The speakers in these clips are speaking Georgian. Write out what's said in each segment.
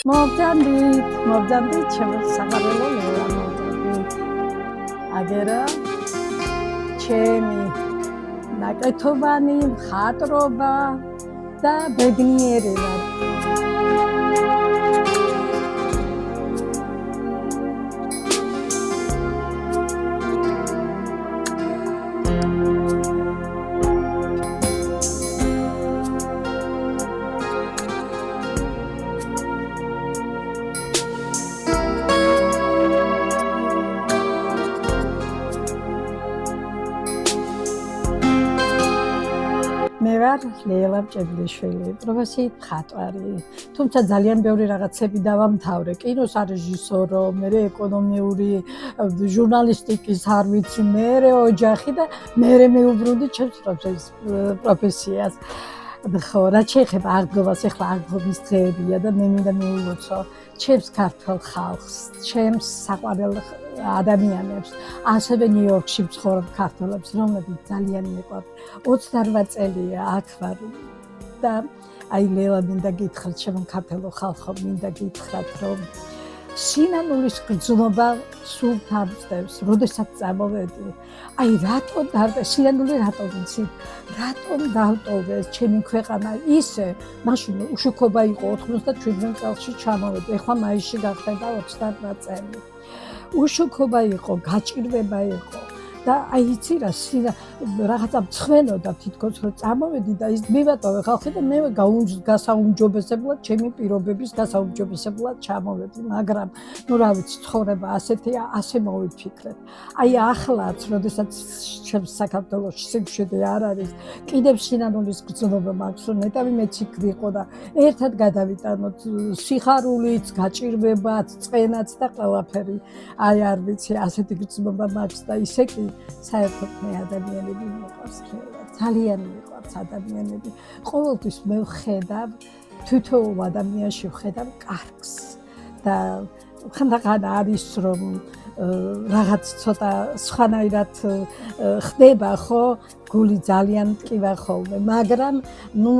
მობძანდით, შემოსაყარელო ლელა მობძანდით. აგერა ჩემი ნაკეთობანი, მხატვრობა და ბედნიერება. მე ვარ ლელა მჭედლიშვილი, პროფესიით მხატვარი, თუმცა ძალიან ბევრი რაღაცები დავამთავრე, კინოსარეჟისორო, მერე ეკონომიური ჟურნალისტიკის არ ვიცი, მერე ოჯახი და მერე მეუბრუნდი ჩემს პროფესიას. ხო, რაც შეეხება აღდგომას, ეხლა აღდგომის დღეებია და მე მინდა მივულოცო ჩემს ქართველ ხალხს, ჩემს საყვარელ ადამიანებს, ასევე ნიუ-იორკში მცხოვრებ ქართველებს, რომლებიც ძალიან მეყვარს. 28 წელია აქ ვარ და აი ლელა მინდა გითხრათ, ჩემო ქართველო ხალხო, მინდა გითხრათ, რომ სინანულის გრძნობა სულ დამწევს, როდესაც წამოვედი. აი რატო სინანული რატო ვიცით? რატომ დავტოვეს ჩემი ქვეყანა ისე? მაშინ უშუქობა იყო 97 წელს ჩამოვედი. ეხლა მაისში გახდება 28 წელი. უშუქობა იყო, გაჭირვება იყო და აი იცი რა, რაღაცა მცხვენოდა თითქოს რომ წამოვედი და ის მივატოვე ხალხი და მე გასაუმჯობესებლად ჩემი პირობების გასაუმჯობესებლად ჩამოვედი, მაგრამ ნუ რა ვიცი, ცხოვრება ასეთია, ასე მოვიფიქრეთ. აი ახლაც, როდესაც ჩემს საქართველოში სიმშვიდე არ არის, კიდევ სინანულის გრძნობა მაქვს, რომ ნეტავი მეც იქ ვიყო და ერთად გადავიტანოთ სიხარულიც, გაჭირვებაც, წყენაც და ყველაფერი. აი არ ვიცი, ასეთი გრძნობა მაქვს და ისე კი საერთოდ მე ადამიანები მიყვარს ხელა, ძალიან მიყვარს ადამიანები. ყოველთვის მე ვხედავ, თითოეულ ადამიანში ვხედავ კარგს და ხანდახან არის რომ რაღაც ცოტა სხვანაირად ხდება, ხო? გული ძალიან მტკივა ხოლმე, მაგრამ ნუ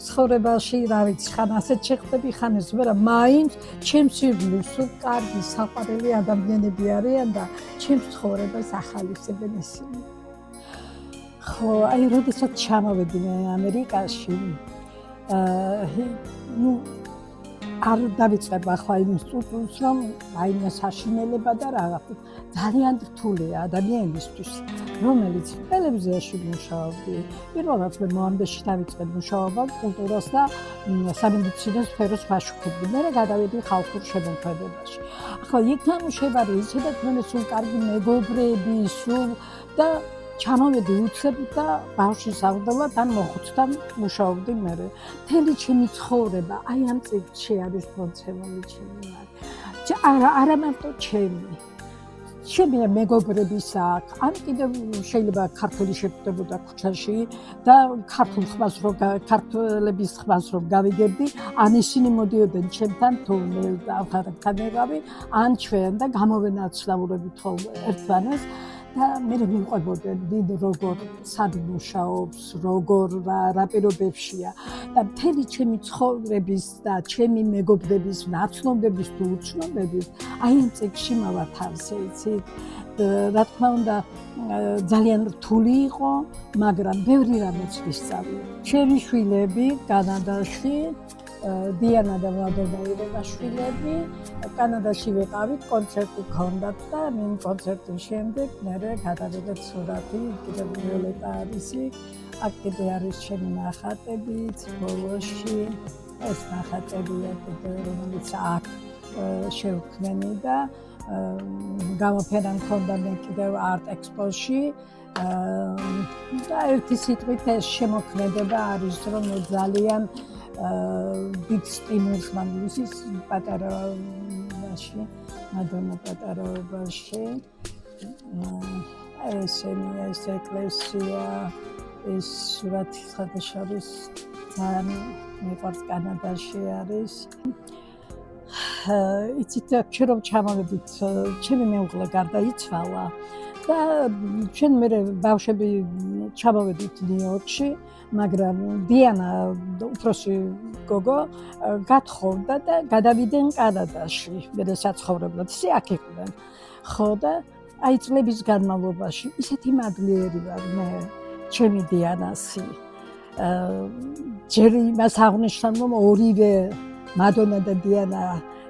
ცხოვრებაში რა ვიცი, ხან ასეთ შეხვდები, ხან ეს, მაგრამ მაინც ჩემს ირგვლივ სულ კარგი საყვარელი ადამიანები არიან და ჩემს ცხოვრებას ახალისებენ ისინი. ხო, აი როდესაც ჩამოვედი მე ამერიკაში, ნუ არ დავიწყებ ახლა იმ სტუდიოს, რომ აიმე საშინელება და რაღაც ძალიან რთულია ადამიანისთვის, რომელიც ტელევიზიაში მუშაობდი. პირველად მე მოამბეში დავიწყე მუშაობა კულტურას და სამედიცინო სფეროს ვაშუქებდი. მერე გადავედი ხალხურ შემოქმედებაში. ახლა იქ ნამუშევარი ისედაც მე სულ კარგი მეგობრები, სულ და ჩამოვედი უცებ და ბავშვი საუდელად ან მოხუცთან მუშაობდი მერე. მთელი ჩემი ცხოვრება აი ამ წიგნში არის მოცემული ჩემი. არა მარტო ჩემი. ჩემი მეგობრების აქ, ან კიდევ შეიძლება ქართველი შეხვდებოდა ქუჩაში და ქართველების ხმას რომ გავიგებდი, ან ისინი მოდიოდნენ ჩემთან თუ მე ავხარებთან ეყავი, ან ჩვენ და გამოვენაცვლაურებით ხოლმე ერთმანეთს. და მე მივყვებოდნენ დიდ როგორ სად მუშაობს, როგორ რა პირობებშია და მთელი ჩემი ცხოვრების და ჩემი მეგობრების, ნაცნობების თუ უცნობების აი ამ წიგნში მოვათავსე, იცით? რა თქმა უნდა, ძალიან რთული იყო, მაგრამ ბევრი რამეც ვისწავლე. ჩემი შვილები კანადაში, დიანა და ვლადონა ირონაშვილები, კანადაში ვიყავით, კონცერტი ჰქონდათ და მე კონცერტის შემდეგ მერე გადავედეთ სურათი, კიდევ ვიოლეტა არის იქ, აქ კიდე არის ჩემი ნახატებიც, ბოლოში ეს ნახატებია კიდევ, რომელიც აქ შევქმნი და გამოფენა მქონდა მე კიდევ არტ ექსპოში და ერთი სიტყვით ეს შემოქმედება არის, რომ ძალიან დიდ სტიმულს მანდლის ის პატარაობაში, მადონა პატარაობაში. ესენია, ეს ეკლესია, ეს სურათი ხატაშარის ძალიან მეყვარს, კანადაში არის. იცით, ჩვენ რომ ჩამოვედით, ჩემი მეუღლე გარდაიცვალა და ჩვენ მე ბავშვები ჩამოვედით ნიუ-იორკში, მაგრამ დიანა უფროსი გოგო გათხოვდა და გადავიდნენ კანადაში, მე საცხოვრებლად. ისე აქ იყვნენ. ხო და აი წლების განმავლობაში ისეთი მადლიერი ვარ მე ჩემი დიანასი. ჯერ იმას აღნიშნავ, რომ ორივე მადონა და დიანა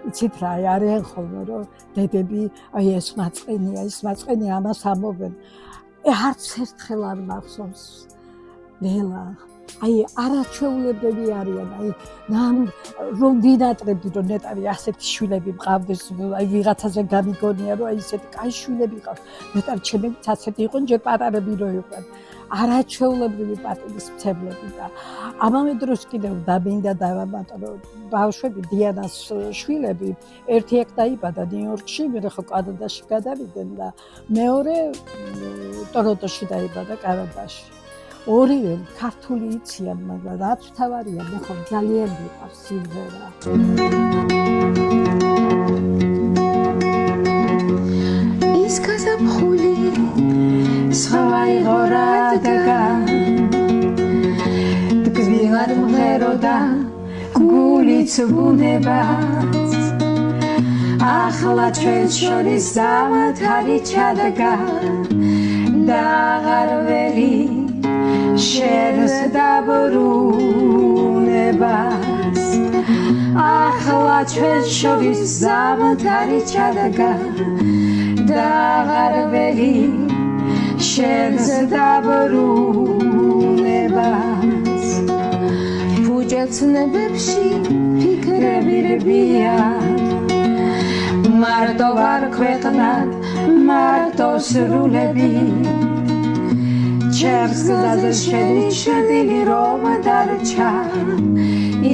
იცით რა არიან ხოლმე, რომ დედები აი ეს მაწყენია ამას ამობენ. არც ერთხელ არ მახსოვს ნელა აი არაჩვეულებრივი არიან, აი რომ ვინატრებდი რომ ნეტარი ასეთი შვილები მყავდეს, აი ვიღაცაზე გამიგონია რომ აი ესეთი კაი შვილები ყავს. ნეტარი ჩემებიც ასეთი იყვნენ, ჯერ პატარები რო იყვნენ. არაჩვეულებრივი პატივისმცემლები და ამავე დროს კიდევ დამინდა დავამატო რომ ბავშვები დიანას შვილები ერთი აქ დაიბადა ნიუ-იორკში, მე ხო კანადაში გადავიდნენ და მეორე ტორონტოში დაიბადა კანადაში. ორივე ქართული იციან, მაგრამ რაც თავარია, მე ხო ძალიან მიყვარს სიმღერა. ის გაზაფხული სხვა იყო რადგან თკბილად მღეროდა გულიც ბუნებაც ახლა ჩვენ შორის ზამთარი ჩადგა და აღარ ვერი შენს დაბრუნებას ახლა ჩვენ შორის ზამთარი ჩადგა და აღარ ვერი შენს დაბრუნებას ფუჭეცნებებში ფიქრები რბია მარტო ვარ ქვეყნად მარტო სრულები ჩემს გზაზე შენი ჭრილი რომ დარჩა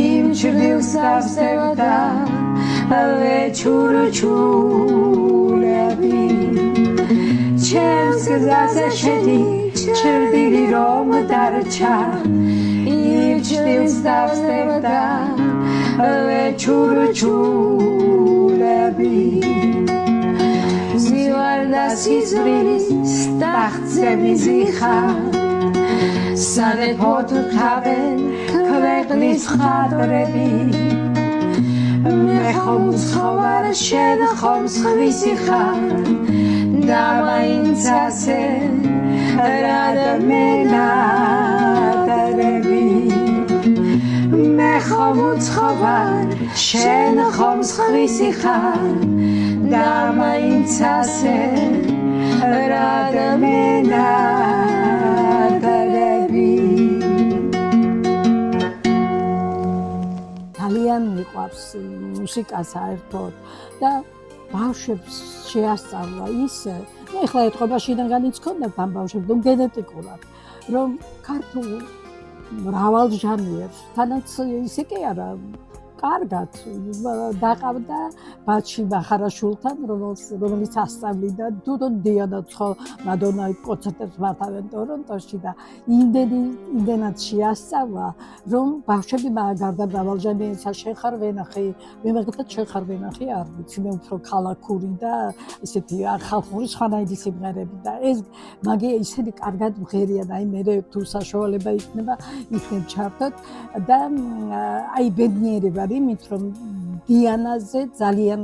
იმ ჭრილს დავსევდა ვეჩურჩულები ჩემს გზაზე შენი ჭრილი რომ დარჩა იმ ჭრილს დავსევდა ვეჩურჩულები ზივარდა სიზმრის ტახტზე მიზიხა სანეფოთ თავენ ქვეყნის ხადრები მე ხომ ცხოვარ შენ ხომ სხვისი ხარ და მაინც ასე რადმენადრები მე ხომ ცხოვარ შენ ხომ სხვისი ხარ და მაინც ასე რადმენადრები ძალიან მიყვარს მუსიკა საერთოდ და ბავშვებს შეასწავლა ისე, ეხლა ეთქობა შინაგანიც ქონდა ამ ბავშვებს, რომ გენეტიკურად, რომ ქართულ მრავალ ჟანრს, თანაც ისე კი არა, კარგად დაყავდა ბაჩი მახარაშვილთან, რომელიც ასწავლიდა თვითონ დიანა მადონა კონცერტებს მართავენ ტორონტოში და იმდენად შეასწავლა, რომ ბავშვები გარდა მრავალჟანრისა შენ ხარ ვენახი, მე მაგალითად შენ ხარ ვენახი არ ვიცი, მე უფრო ქალაქური და ესეთი ხალხური სხვანაირი სიმღერები და ეს მაგე ისეთი კარგად მღერიან, აი მე თუ საშუალება იქნება იქნებ ჩართოთ და აი ბედნიერება იმით რომ დიანაზე ძალიან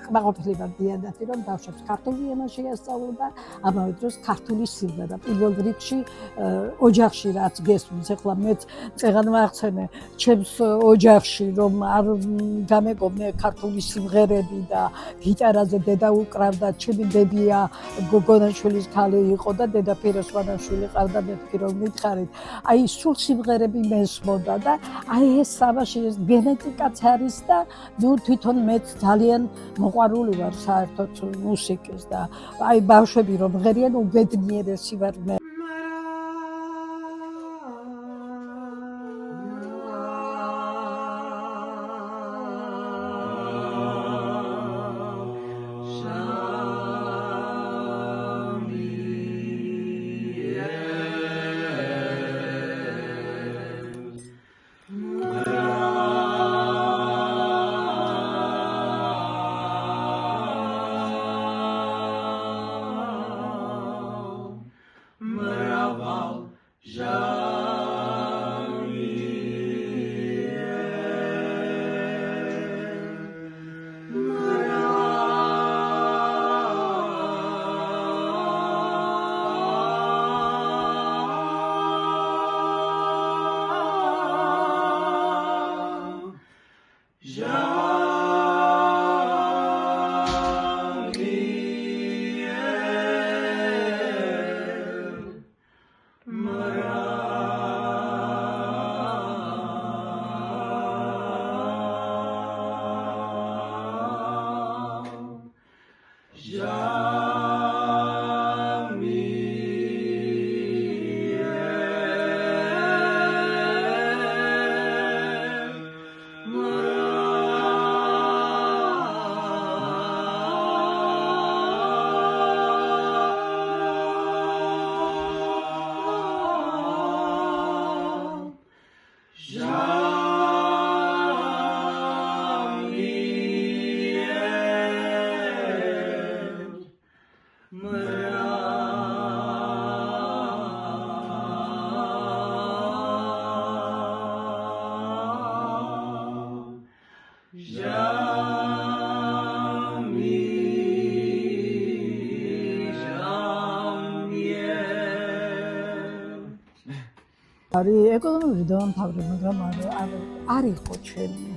კმაყოფილება დიანათი რომ ბავშვებს ქართული ენა შეასწავლება, ამავე დროს ქართული სიმღერა. პირველ რიგში ოჯახში რაც გესმის, ეხლა მეც წეგან ვახცენე ჩემს ოჯახში რომ არ გამეგობრე ქართული სიმღერები და გიტარაზე დედა უკრავდა, ჩემი დებია გოგონაშვილის ქალი იყო და დედა ფიროსმანაშვილი ყავდა, მეთქი რომ მითხარით. აი სულ სიმღერები მესმოდა და აი ეს საბაში ეს გენეტიკაც არის და ნუ თვითონ მეც ძალიან მოყვარული ვარ საერთოდ მუსიკის და აი ბავშვები რომ მღერიან უბედნიერესი ვარ მე. არის ეკონომიკური დამთავრება, მაგრამ არ იყო ჩემი.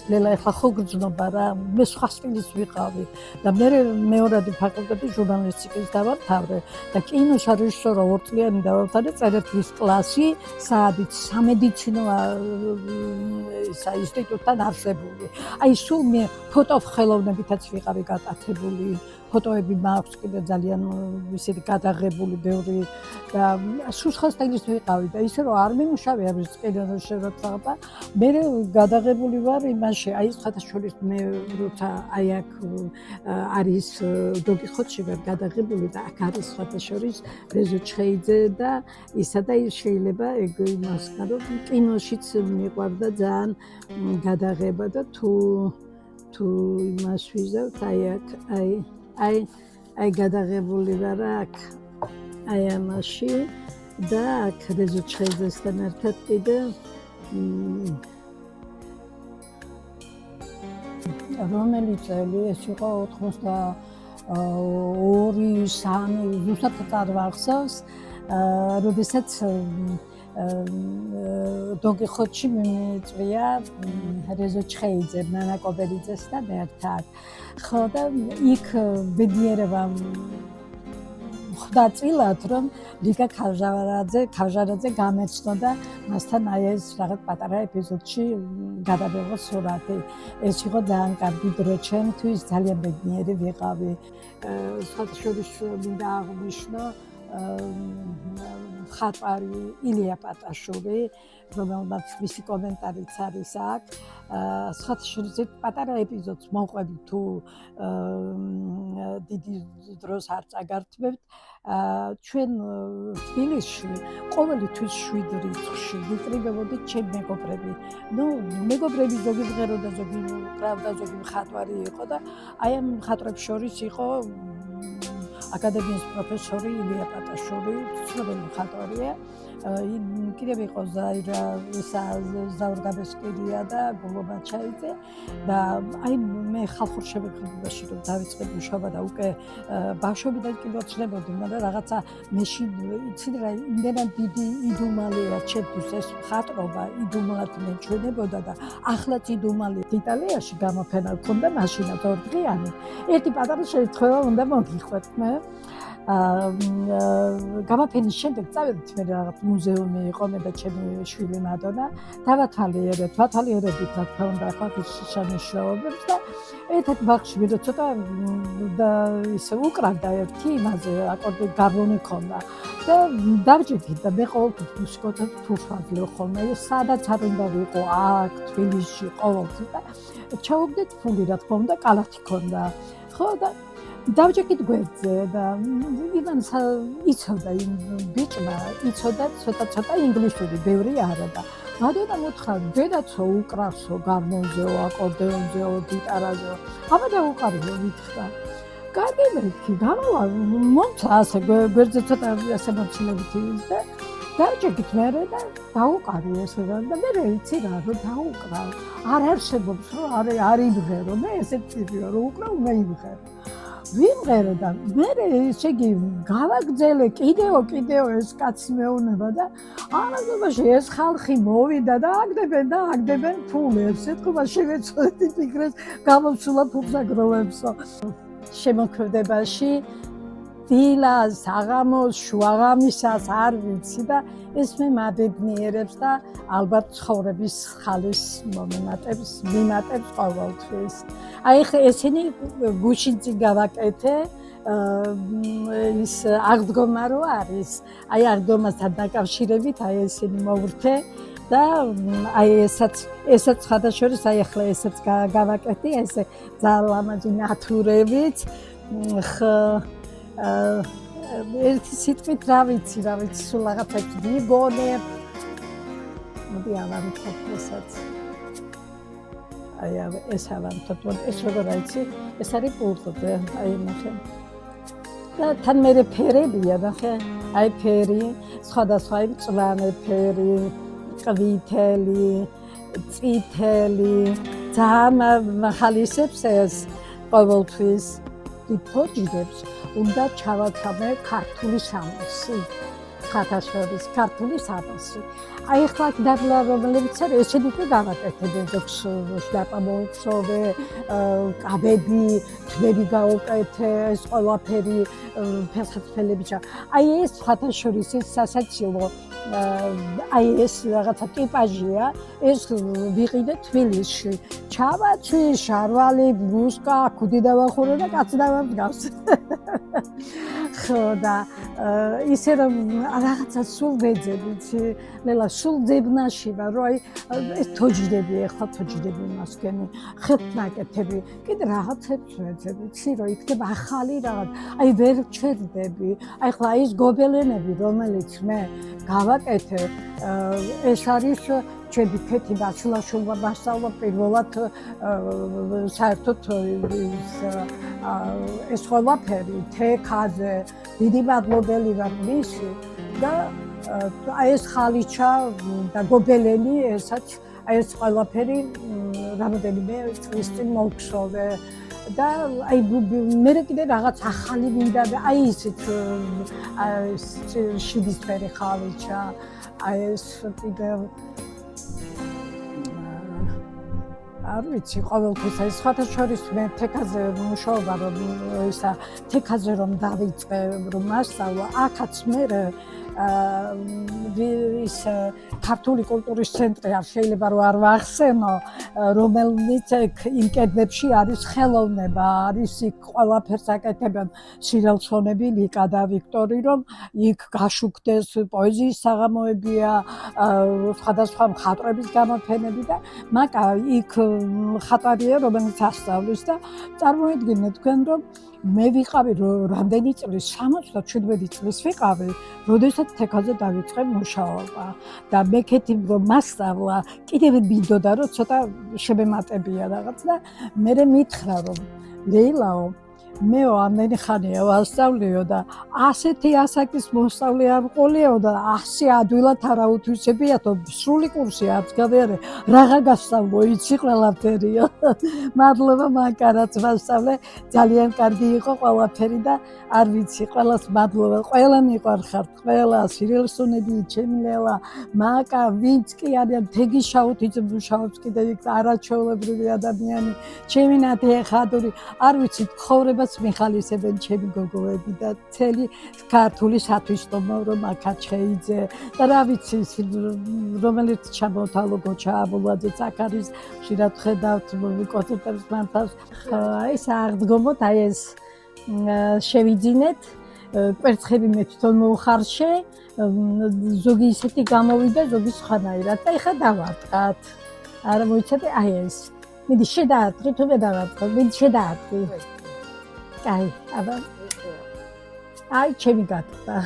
ლელა ეხლა ხო გრძნობა რა, მე სხვა სტილის ვიყავი და მე მეორადი ფაკულტეტი ჟურნალისტიკის დავამთავრე და კინოს რეჟისორა 2 წლიანი დავამთავრე წერეთლის კლასი საადით სამედიცინო ინსტიტუტთან არსებული. აი სულ მე ფოტოხელოვნებითაც ვიყავი გაკეთებული. ფოტოები მაქვს კიდე ძალიან ისეთი გადაღებული ბევრი და სულ სხვა სტილის ვიყავი და ისე რომ არ მიმუშავე ამის კიდევ შევრაცხყოფა მე გადაღებული ვარ იმაში აი სხვათაშორის მე როცა აი აქ არის დოგიხოთში ვარ გადაღებული და აქ არის სხვათაშორის რეზო ჩხეიძე და ისა და ის შეიძლება ეგ იმას რომ კინოშიც მიყვარდა ძალიან გადაღება და თუ იმას ვიზავთ აი აქ აი გადაღებული ვარ აქ აი ამაში და აქ რეზო ჩხეიძესთან ერთად კიდე რომელი წელი ეს იყო 82-3 ზუსტად არ ვახსოვს როდესაც დოგიხოთში მიმიწვია რეზო ჩხეიძე ნანა კობერიძესთან ერთად ხო და იქ ბედნიერება ხვდა წილად რომ ლიკა ქავჟარაძე გამეცნოდა მასთან აი ეს რაღაც პატარა ეპიზოდში გადაბეღო სურათი ეს იყო ძალიან კარგი დრო ჩემთვის ძალიან ბედნიერი ვიყავი სხვათაშორის მინდა აღვნიშნო მხატვარი ილია პატაშური რომელმაც მისი კომენტარიც არის აქ სხვათაშორის პატარა ეპიზოდს მოყვები თუ დიდი დროს არ წაგართმევთ ჩვენ თბილისში ყოველთვის 7 რიცხვში ვიკრიბებოდით ჩემი მეგობრები ნუ მეგობრები ზოგი მღერო და ზოგი pravda ზოგი მხატვარი იყო და აი ამ მხატვრებს შორის იყო აკადემიის პროფესორი ილია პატაშური ცნობილი მხატვარია კიდევ იყო ზაირა ზაურგაბესკირია და გულობაჩაიძე და აი მე ხალხურ შემოქმედებაში რომ დავიწყე მუშაობა და უკვე ბავშვობიდან კი ვოცნებოდი მაგრამ რაღაცა მეში იცით რა იმდენად დიდი იდუმალია ჩემთვის ეს მხატვრობა იდუმალად მეჩვენებოდა და ახლაც იდუმალია იტალიაში გამოფენა ჰქონდა მაშინაც 2 დღიანი ერთი პატარა შემთხვევა უნდა მოგიხვეთ მე გამოფენის შემდეგ წავედით მე რაღაც მუზეუმი იყო მე და ჩემი შვილი მადონა დავათვალიერებით რა თქმა უნდა ხალხის შესანიშნაობებს და ერთად ბაღში მე ცოტა და ისე უკრავდა ერთი იმაზე აკორდი გარბონი ქონდა და დავჭირდით და მე ყოველთვის მუსიკოთა თურფაზლო ხოლმე სადაც არ უნდა ვიყო აქ თბილისში ყოველთვის და ჩავაგდეთ ფული რა თქმა უნდა კალათი ქონდა ხო და დავჭერდით გვერდზე და ივან იცოდა იმ ბიჭმა იცოდა ცოტა ინგლისური ბევრი არა და მადონა მოთხა დედაცო უკრავსო გარმონზეო აკორდეონზეო გიტარაზეო აბა და უყარიო მითხრა კარგი მეთქი, გავალა, მომცა ასე გვერდზე ცოტა ასე მოცილებით ის და დავჭიქით მე და დაუყარი ესე და მე იცი რა, რომ დაუკრავ. არ არსებობს, რომ არ იმღერო, მე ესეთ ტიპი ვარ, რომ უკრავ მე იმღერო. ვიმღერო და მე ესე იგი გავაგზელე კიდეო ეს კაცი მეუნება და არასდროში ეს ხალხი მოვიდა და აგდებენ ფულებს. ეთქობა შევეცოდი ფიქრეს გამოსულა ფუძაგროვებსო. შემოქმედებაში დილას, საღამოს, შუაღამისას არ ვიცი და ეს მე მაბედნიერებს და ალბათ ცხოვრების ხალის მომენტებს ყოველთვის. აი ხე ესენი გუშინწი გავაკეთე ის აღდგომა რო არის. აი აღდგომასთან დაკავშირებით აი ესენი მოვრთე და აი ესაც ხადაშორის აი ახლა ესაც გავაკეთე ესე ძალიან ლამაზი ნატურებით ერთი სიტყვით რა ვიცი სულ რაღაცა გიგონებ მოდი ავამთობ ესაც აი ეს ავამთობ ეს როგორ აიცი ეს არის პულტზე აი ნახე და თან მე ფერებია ნახე აი ფერი სხვადასხვა მწვანე ფერი ყვითელი წითელი ძალიან ხალისებს ეს ყოველთვის იფოჯდებს უნდა ჩავაცამე ქართული სამოსი ხათაშორის ქართული სამოსი აი ახლა დაბლა რომლებიც არის ესენი უკვე გავაკეთებენ შდაპამოვცოვე კაბები თვები გავუკეთე ეს ყველაფერი ფესხეთფელებიჩა აი ეს ხათაშორის ეს სასაცილო აი ეს რაღაცა ტიპაჟია ეს ვიყიდე თბილისში ჩავაცვი შარვალი ბუსკა ქუდი დავახურე და კაცი დავამდგავს ხო და ისე რომ რაღაცა სულ ვეძებიცი ნელა სულ ძებნაში ვარ რომ აი ეს თოჯდები ახლა თოჯდები მასკენი ხელნაკეთები კიდე რაღაცებს ვეძებიცი რომ იქნება ახალი რაღაც აი ვერ ჩერდები აი ახლა ის გობელენები რომელიც მე გავაკეთე ეს არის ჩვენი ქეთი ბაშულაშულობა მასწავლა პირველად საერთოდ ეს ყველაფერი თექაზე დიდი მადლობელი ვარ მისი და აი ეს ხალიჩა და გობელენი ესაც აი ეს ყველაფერი რამოდენიმე წლის წინ მოვხსოვე და აი მე კიდე რაღაც ახალი მინდა და აი ისეთ შიდისფერი ხალიჩა აი ეს კიდე არ ვიცი ყოველთვის აი სხვადასხვა მე თექაზე მუშაობა რომ ისა თექაზე რომ დავიწყე რომ მასწავლა აქაც მე ის ქართული კულტურის ცენტრი არ შეიძლება რომ არ ვახსენო რომელიც იმ კედლებში არის ხელოვნება არის იქ ყველაფერს აკეთებენ სირელსონები ლიკა და ვიქტორი რომ იქ გაშუქდეს პოეზიის საღამოებია სხვადასხვა მხატვრების გამოფენები და მაკა იქ ხატარია რომელიც ასწავლის და წარმოიდგინეთ თქვენ რომ მე ვიყავი რამდენი წლის 77 წლის ვიყავი როდესაც თექაზე დავიწყე მუშაობა და მეკეთი რომ მასწავლა კიდევ მინდოდა რომ ცოტა შემემატებია რაღაც და მე მითხრა რომ ლეილაო მე ამდენი ხანია ვასწავლიო და ასეთი ასაკის მოსწავლე არ მყოლიო და 100 ადვილად არა უთვისებიათო სრული კურსი არც გავიარე რაღა გასწავლო იცი ყველაფერიო მადლობა მაკარაც ვასწავლე ძალიან კარგი იყო ყველაფერი და არ ვიცი ყველას მადლობა ყველა მიყვარხართ ყველა სირელსონები ჩემლელა მაკა ვინც კი არიან თეგიშაუთ იცი მუშაობს კიდე იქ არაჩვეულებრივი ადამიანი ჩემი ნათე ხადური არ ვიცი ცხოვრება მიხალისებენ ჩემი გოგოები და მთელი ქართული სათვისტომო რომ აკაჩხეიძე და რა ვიცი რომელიც ჩამოთალო გოჩა აბულაძეც აქ არის ხშირად ხედავთ კონცერტებს მართავს ეს აღდგომოთ აი ეს შევიძინეთ კვერცხები მე თვითონ მოუხარშე ზოგი ისეთი გამოვიდა ზოგი სხვანაირად და ეხა დავარტყათ არა მოიცადე აი ეს მიდი შედაარტყი თუ მე დავარტყო მიდი შედაარტყი აი, აბა. აი, ჩემი გატყდა.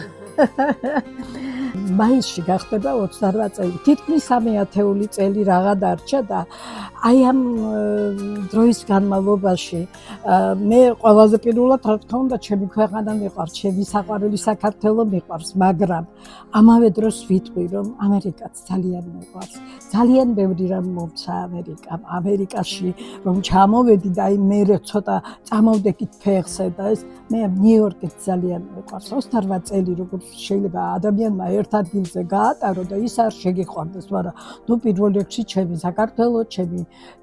მაისში გახდება 28 წელი. თითქმის 3/10 წელი რაღა დარჩა და აი ამ დროის განმავლობაში მე ყველაზე პირველად რა თქმა უნდა ჩემი ქვეყანა მიყვარს, ჩემი საყვარელი საქართველო მიყვარს, მაგრამ ამავე დროს ვიტყვი რომ ამერიკაც ძალიან მიყვარს. ძალიან ბევრი რამ მომცა ამერიკაში რომ ჩამოვედი და აი მე ცოტა წამოვდექით ფეხზე და ეს მე ნიუ-იორკიც ძალიან მიყვარს. 28 წელი როგორც შეიძლება ადამიანმა ერთ ადგილზე გაატარო და ის არ შეგიყვარდეს, მაგრამ ნუ პირველ რიგში ჩემი საქართველო, ჩემი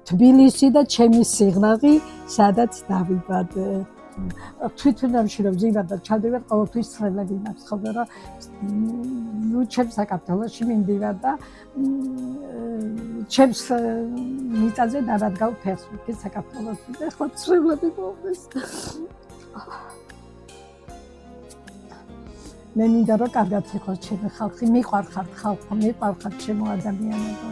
თბილისი და ჩემი სიღნაღი, სადაც დავიბადე. თვითონამში რომ ზოგადად ჩადივარ, ყოველთვის ცხრილები მაქვს ხოლმე რომ ნუ ჩემს საქართველოში მინდივარ და ჩემს მიწაზე დავადგავ ფეხს ვიქი საქართველოში და ხო ცხრილები მომდის. მე მინდა რომ კარგად იყოს ჩემი ხალხი, მიყვარხარ ხალხო, მიყვარხარ ჩემო ადამიანებო.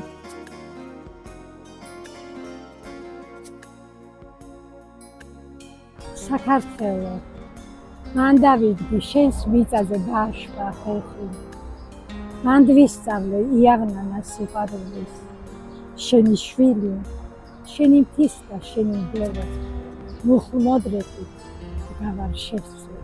საქართველო, მან დავიდგი შენს მიწაზე დააშვა ხალხი. მან ვისწავლე იაღნანა სიყვარულის, შენი შვილი, შენი მთის და შენი მდელოს, მუხლმოდრეთით გავარ შევსე.